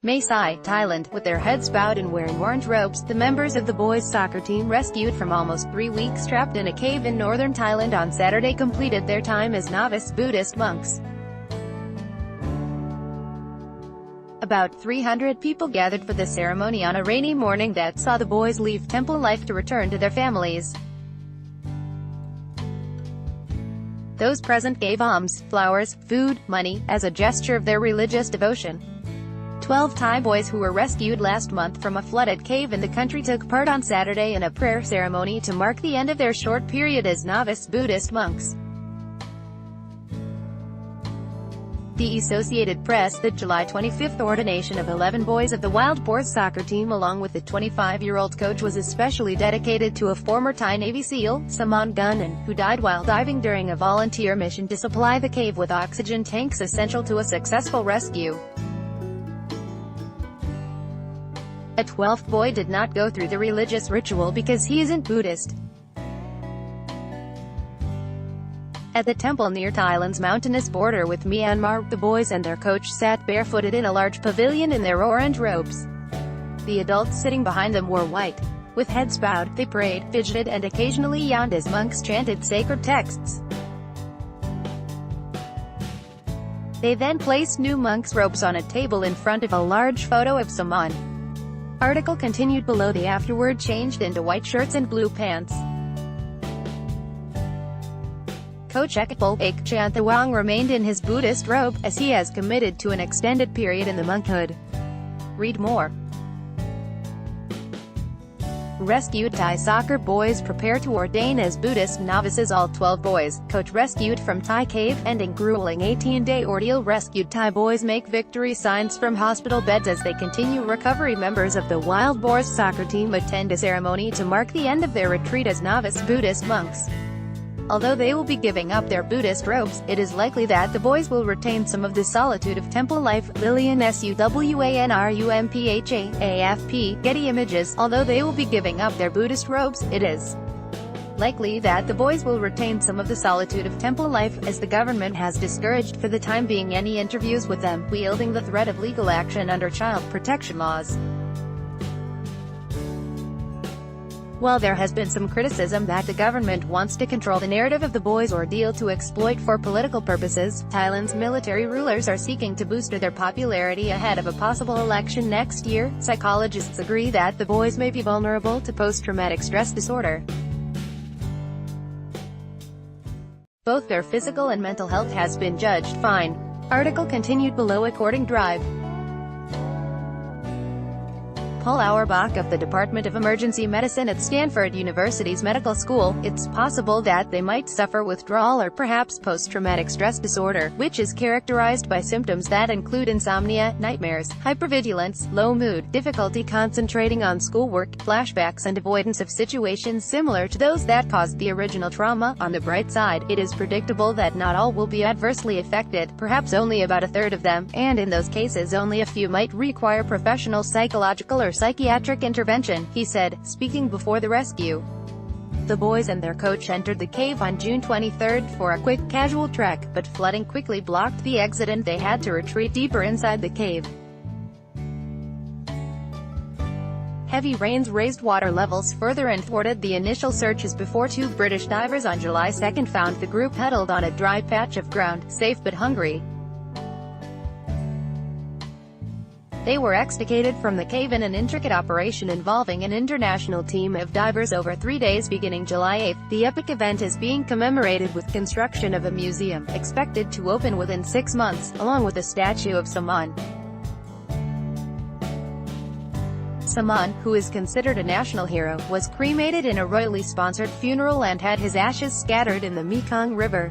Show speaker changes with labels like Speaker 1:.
Speaker 1: Mae Sai, Thailand. With their heads bowed and wearing orange robes, the members of the boys' soccer team rescued from almost 3 weeks trapped in a cave in northern Thailand on Saturday completed their time as novice Buddhist monks. About 300 people gathered for the ceremony on a rainy morning that saw the boys leave temple life to return to their families. Those present gave alms, flowers, food, money, as a gesture of their religious devotion. 12 Thai boys who were rescued last month from a flooded cave in the country took part on Saturday in a prayer ceremony to mark the end of their short period as novice Buddhist monks. The Associated Press, the July 25th ordination of 11 boys of the Wild Boars soccer team along with the 25-year-old coach was especially dedicated to a former Thai Navy SEAL, Saman Gunnan, who died while diving during a volunteer mission to supply the cave with oxygen tanks essential to a successful rescue. A 12th boy did not go through the religious ritual because he isn't Buddhist. At the temple near Thailand's mountainous border with Myanmar, the boys and their coach sat barefooted in a large pavilion in their orange robes. The adults sitting behind them wore white. With heads bowed, they prayed, fidgeted and occasionally yawned as monks chanted sacred texts. They then placed new monks' robes on a table in front of a large photo of Saman. Article continued below. They afterward changed into white shirts and blue pants. Coach Ekapol Ek Chanthawang remained in his Buddhist robe, as he has committed to an extended period in the monkhood. Read more. Rescued Thai soccer boys prepare to ordain as Buddhist novices. All 12 boys, coach rescued from Thai cave, ending grueling 18-day ordeal. Rescued Thai boys make victory signs from hospital beds as they continue recovery. Members of the Wild Boars soccer team attend a ceremony to mark the end of their retreat as novice Buddhist monks. Although they will be giving up their Buddhist robes, it is likely that the boys will retain some of the solitude of temple life. Lillian Suwanrumpha, AFP, Getty Images. Although they will be giving up their Buddhist robes, it is likely that the boys will retain some of the solitude of temple life, as the government has discouraged for the time being any interviews with them, wielding the threat of legal action under child protection laws. While there has been some criticism that the government wants to control the narrative of the boys' ordeal to exploit for political purposes, Thailand's military rulers are seeking to boost their popularity ahead of a possible election next year. Psychologists agree that the boys may be vulnerable to post-traumatic stress disorder. Both their physical and mental health has been judged fine. Article continued below. According Drive. Paul Auerbach of the Department of Emergency Medicine at Stanford University's Medical School, it's possible that they might suffer withdrawal or perhaps post-traumatic stress disorder, which is characterized by symptoms that include insomnia, nightmares, hypervigilance, low mood, difficulty concentrating on schoolwork, flashbacks and avoidance of situations similar to those that caused the original trauma. On the bright side, it is predictable that not all will be adversely affected, perhaps only about a third of them, and in those cases only a few might require professional psychological or psychiatric intervention, he said, speaking before the rescue. The boys and their coach entered the cave on June 23 for a quick, casual trek, but flooding quickly blocked the exit and they had to retreat deeper inside the cave. Heavy rains raised water levels further and thwarted the initial searches before 2 British divers on July 2 found the group huddled on a dry patch of ground, safe but hungry. They were extricated from the cave in an intricate operation involving an international team of divers over 3 days beginning July 8. The epic event is being commemorated with construction of a museum, expected to open within 6 months, along with a statue of Saman. Saman, who is considered a national hero, was cremated in a royally sponsored funeral and had his ashes scattered in the Mekong River.